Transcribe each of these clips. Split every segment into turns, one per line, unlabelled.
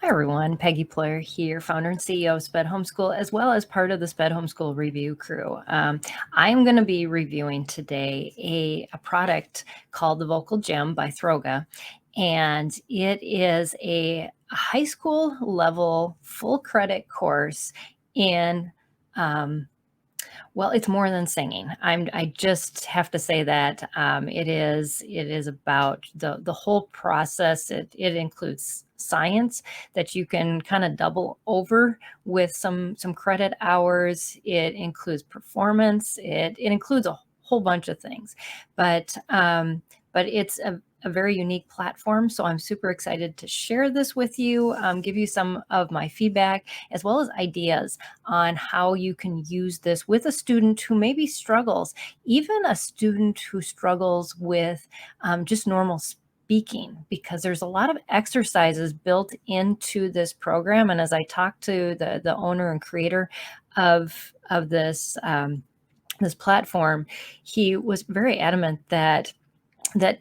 Hi everyone, Peggy Ployhar here, founder and CEO of SPED Homeschool, as well as part of the SPED Homeschool Review Crew. I'm going to be reviewing today a product called the Vocal Gym by Throga, and it is a high school level full credit course in well, it's more than singing. I just have to say that it is about the whole process. It includes science that you can kind of double over with some credit hours. It includes performance. It includes a whole bunch of things, but it's a very unique platform. So I'm super excited to share this with you, give you some of my feedback as well as ideas on how you can use this with a student who maybe struggles, even a student who struggles with just normal speaking, because there's a lot of exercises built into this program. And as I talked to the owner and creator of this this platform, he was very adamant that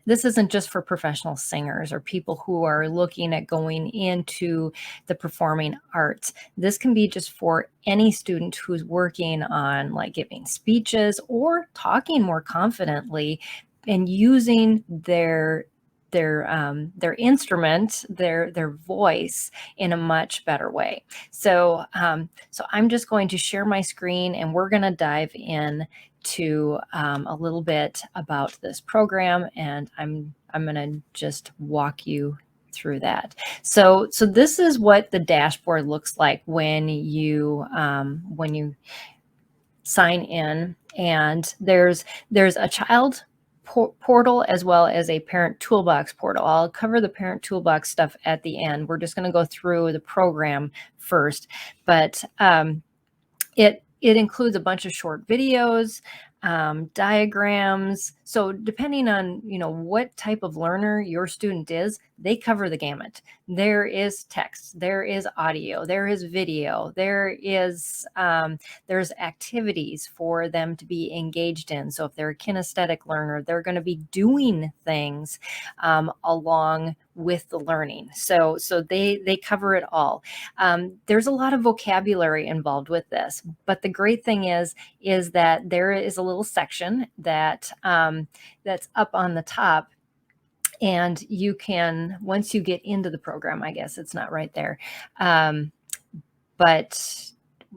this isn't just for professional singers or people who are looking at going into the performing arts. This can be just for any student who's working on like giving speeches or talking more confidently and using their instrument, their voice in a much better way. So I'm just going to share my screen and we're going to dive in to a little bit about this program, and I'm going to just walk you through that. So this is what the dashboard looks like when you sign in, and there's a child portal as well as a parent toolbox portal. I'll cover the parent toolbox stuff at the end. We're just going to go through the program first, but it includes a bunch of short videos, diagrams. So depending on what type of learner your student is, they cover the gamut. There is text, there is audio, there is video, there's activities for them to be engaged in. So if they're a kinesthetic learner, they're going to be doing things along with the learning. So they cover it all. There's a lot of vocabulary involved with this, but the great thing is that there is a little section that that's up on the top, and you can, once you get into the program, I guess it's not right there, but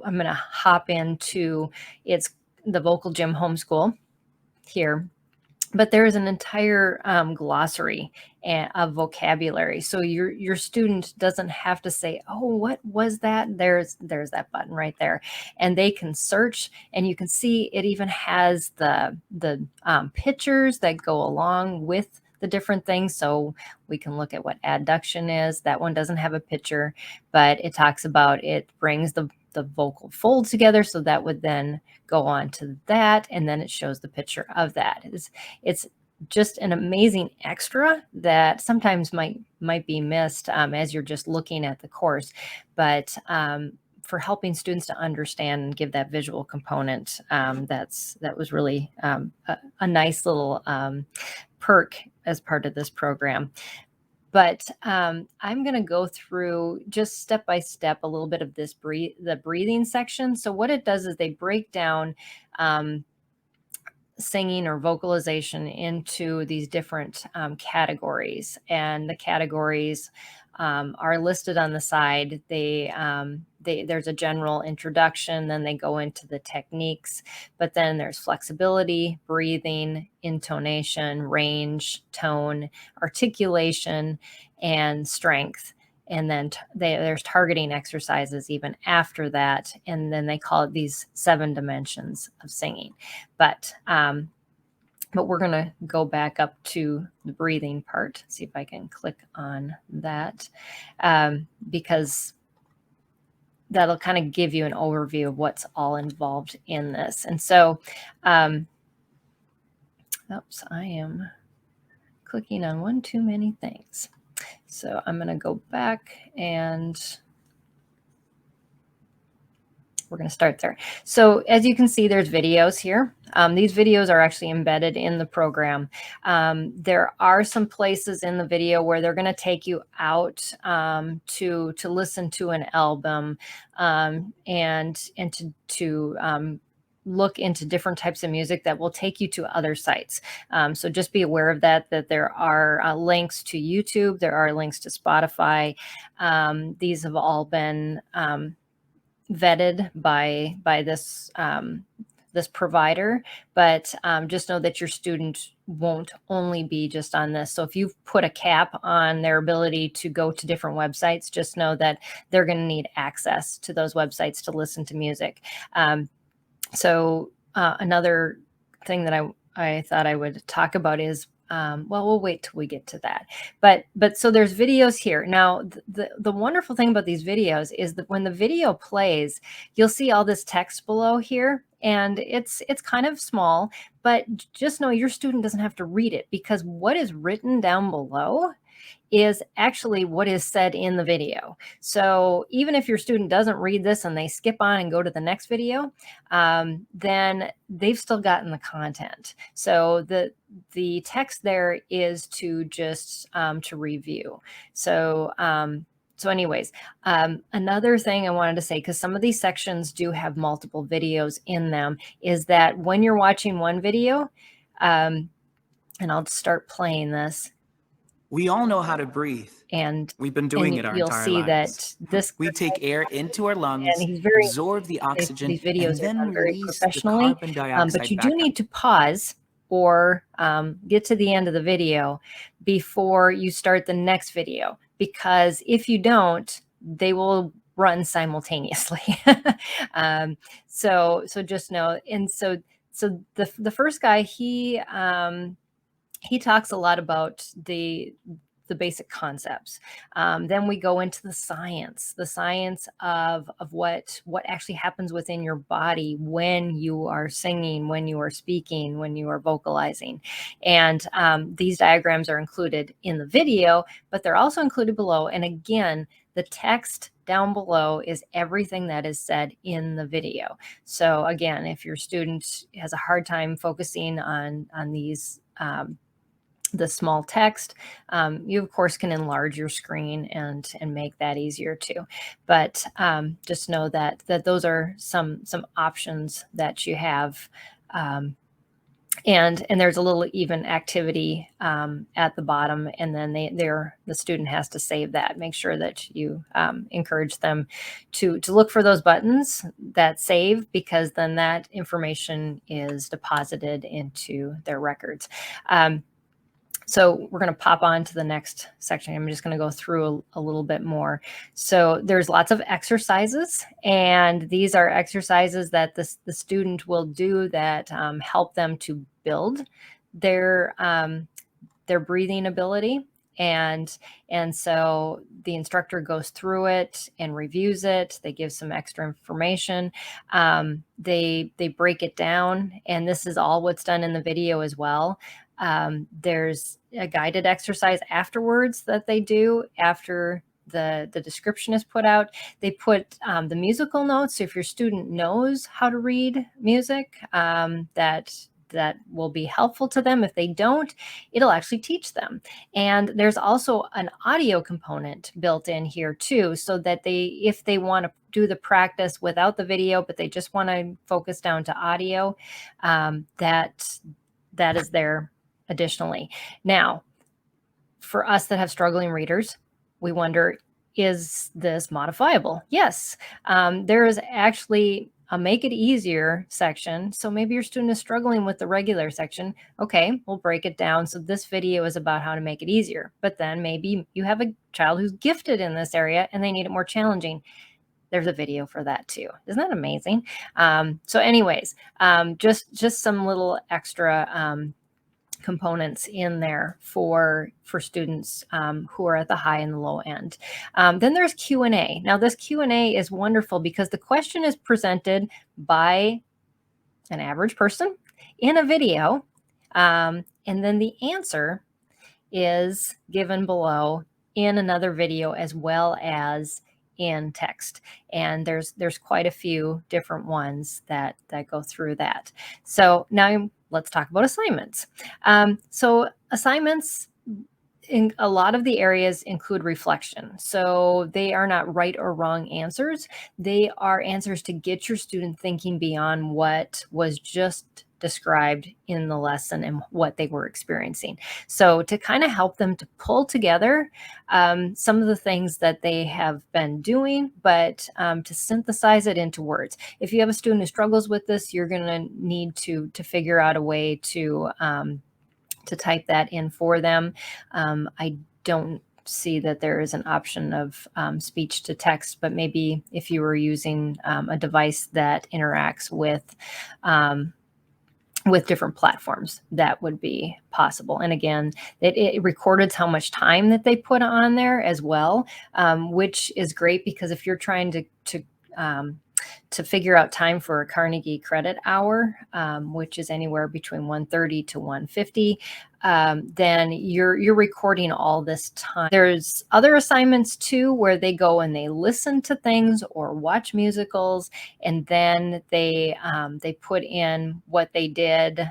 I'm going to hop into it's the Vocal Gym Homeschool here. But there is an entire glossary of vocabulary, so your student doesn't have to say, "Oh, what was that?" There's that button right there, and they can search, and you can see it even has the pictures that go along with the different things. So we can look at what adduction is. That one doesn't have a picture, but it talks about it brings the vocal fold together, so that would then go on to that, and then it shows the picture of that. It's just an amazing extra that sometimes might be missed as you're just looking at the course, but for helping students to understand and give that visual component, that was really a nice little perk as part of this program. But I'm going to go through just step by step a little bit of this the breathing section. So what it does is they break down singing or vocalization into these different categories, and the categories are listed on the side. There's a general introduction, then they go into the techniques, but then there's flexibility, breathing, intonation, range, tone, articulation, and strength. And then there's targeting exercises even after that. And then they call it these 7 dimensions of singing. But we're going to go back up to the breathing part, see if I can click on that, because that'll kind of give you an overview of what's all involved in this. And so, oops, I am clicking on one too many things. So I'm going to go back and we're going to start there. So as you can see, there's videos here. These videos are actually embedded in the program. There are some places in the video where they're going to take you out to listen to an album and to look into different types of music that will take you to other sites. So just be aware of that there are links to YouTube, there are links to Spotify. These have all been vetted by this this provider, but just know that your student won't only be just on this. So if you've put a cap on their ability to go to different websites, just know that they're going to need access to those websites to listen to music. So another thing that I thought I would talk about is, well, we'll wait till we get to that. But so there's videos here. Now, the wonderful thing about these videos is that when the video plays, you'll see all this text below here, and it's kind of small, but just know your student doesn't have to read it, because what is written down below is actually what is said in the video. So even if your student doesn't read this and they skip on and go to the next video, then they've still gotten the content. So the text there is to just to review. So anyways, another thing I wanted to say, because some of these sections do have multiple videos in them, is that when you're watching one video, and I'll start playing this.
We all know how to breathe.
And
we've been doing it our entire lives. We take air into our lungs, absorb the oxygen,
these videos
and then
are done very
release the
professionally,
carbon dioxide
but you
back
do need to pause or get to the end of the video before you start the next video, because if you don't, they will run simultaneously. So just know. And so the first guy, he talks a lot about the basic concepts. Then we go into the science of what actually happens within your body when you are singing, when you are speaking, when you are vocalizing. And these diagrams are included in the video, but they're also included below. And again, the text down below is everything that is said in the video. So again, if your student has a hard time focusing on these the small text, you of course can enlarge your screen and make that easier too. But just know that those are some options that you have. And there's a little even activity at the bottom, and then the student has to save that. Make sure that you encourage them to look for those buttons that save, because then that information is deposited into their records. So we're going to pop on to the next section. I'm just going to go through a little bit more. So there's lots of exercises, and these are exercises that the student will do that help them to build their breathing ability. And so the instructor goes through it and reviews it. They give some extra information. They break it down, and this is all what's done in the video as well. There's a guided exercise afterwards that they do after the description is put out. They put the musical notes. So if your student knows how to read music, that will be helpful to them. If they don't, it'll actually teach them. And there's also an audio component built in here too, so that if they want to do the practice without the video, but they just want to focus down to audio, that is there additionally. Now, for us that have struggling readers, we wonder, is this modifiable? Yes, there is actually a make it easier section. So maybe your student is struggling with the regular section. Okay, we'll break it down. So this video is about how to make it easier. But then maybe you have a child who's gifted in this area and they need it more challenging. There's a video for that too. Isn't that amazing? So anyways, just some little extra components in there for students who are at the high and the low end. Then there's Q&A. Now this Q&A is wonderful because the question is presented by an average person in a video, and then the answer is given below in another video as well as in text. And there's quite a few different ones that go through that. So now let's talk about assignments. So assignments in a lot of the areas include reflection. So they are not right or wrong answers. They are answers to get your student thinking beyond what was just described in the lesson and what they were experiencing. So to kind of help them to pull together some of the things that they have been doing, but to synthesize it into words. If you have a student who struggles with this, you're going to need to figure out a way to type that in for them. I don't see that there is an option of speech to text, but maybe if you were using a device that interacts with different platforms, that would be possible. And again, it recorded how much time that they put on there as well, which is great because if you're trying to figure out time for a Carnegie credit hour, which is anywhere between 130 to 150, then you're recording all this time. There's other assignments too, where they go and they listen to things or watch musicals, and then they put in what they did.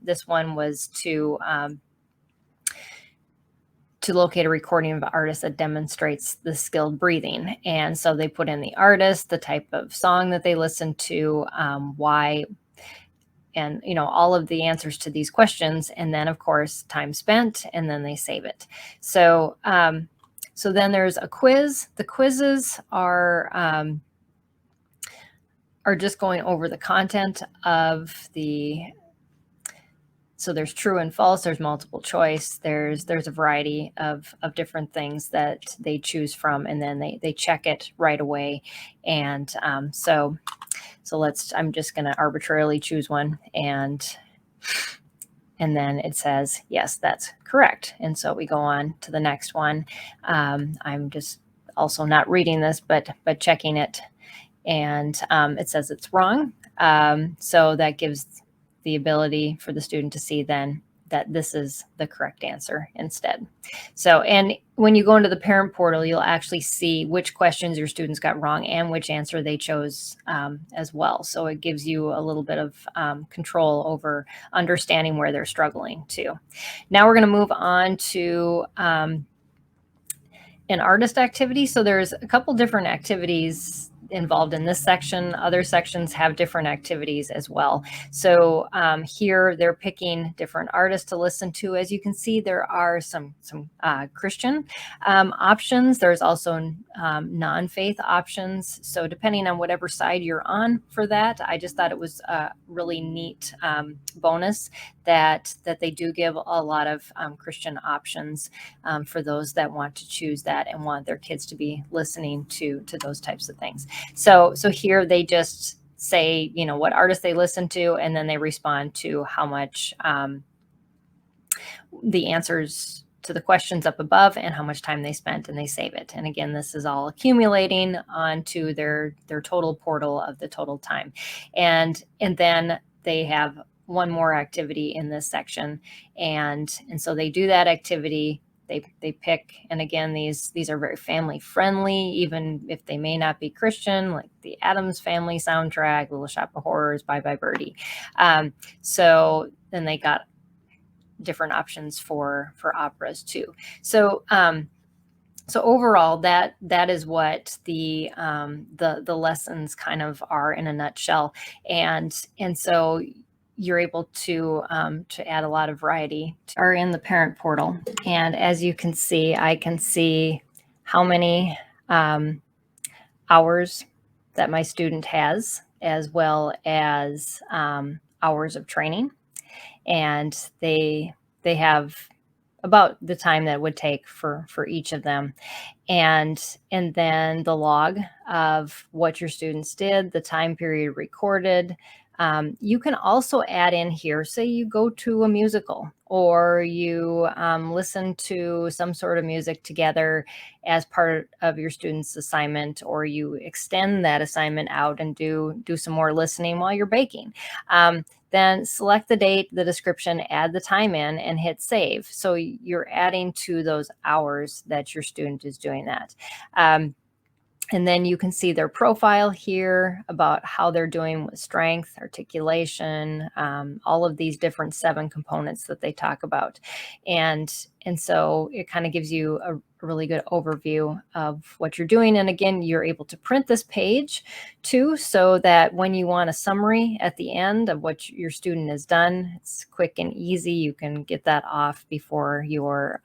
This one was to locate a recording of an artist that demonstrates the skilled breathing. And so they put in the artist, the type of song that they listened to, why, and all of the answers to these questions. And then of course, time spent, and then they save it. So, so then there's a quiz. The quizzes are just going over the content of the. So there's true and false, there's multiple choice, there's a variety of different things that they choose from, and then they check it right away. And so I'm just going to arbitrarily choose one, and then it says, yes, that's correct. And so we go on to the next one. I'm just also not reading this, but checking it, and it says it's wrong. So that gives the ability for the student to see then that this is the correct answer instead. So, and when you go into the parent portal, you'll actually see which questions your students got wrong and which answer they chose as well. So it gives you a little bit of control over understanding where they're struggling too. Now we're going to move on to an artist activity. So there's a couple different activities involved in this section. Other sections have different activities as well. So here they're picking different artists to listen to. As you can see, there are some Christian options. There's also non-faith options. So depending on whatever side you're on for that, I just thought it was a really neat bonus that they do give a lot of Christian options for those that want to choose that and want their kids to be listening to those types of things. So here they just say, what artist they listen to, and then they respond to how much the answers to the questions up above and how much time they spent, and they save it. And again, this is all accumulating onto their total portal of the total time. And then they have one more activity in this section. And so they do that activity. They pick, and again, these are very family friendly, even if they may not be Christian, like the Addams Family soundtrack, Little Shop of Horrors, Bye Bye Birdie. So then they got different options for operas too. So overall, that is what the lessons kind of are in a nutshell, and so you're able to add a lot of variety. Are in the parent portal, and as you can see, I can see how many hours that my student has, as well as hours of training, and they have about the time that it would take for each of them. And then the log of what your students did, the time period recorded. You can also add in here, say you go to a musical, or you listen to some sort of music together as part of your student's assignment, or you extend that assignment out and do some more listening while you're baking. Then select the date, the description, add the time in, and hit save. So you're adding to those hours that your student is doing that. And then you can see their profile here about how they're doing with strength, articulation, all of these different 7 components that they talk about. And so it kind of gives you a really good overview of what you're doing. And again, you're able to print this page too, so that when you want a summary at the end of what your student has done, it's quick and easy. You can get that off before your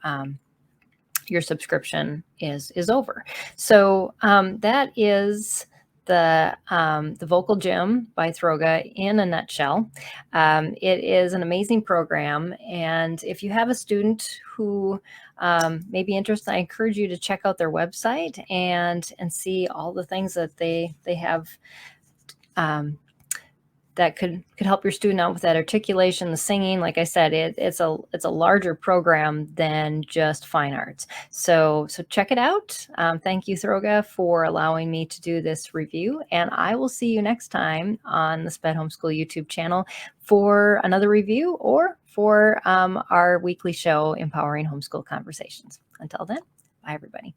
subscription is over. So that is the Vocal Gym by Throga in a nutshell. It is an amazing program, and if you have a student who may be interested, I encourage you to check out their website and see all the things that they have that could help your student out with that articulation, the singing. Like I said, it's a larger program than just fine arts. So check it out. Thank you, Throga, for allowing me to do this review. And I will see you next time on the SPED Homeschool YouTube channel for another review or for our weekly show, Empowering Homeschool Conversations. Until then, bye, everybody.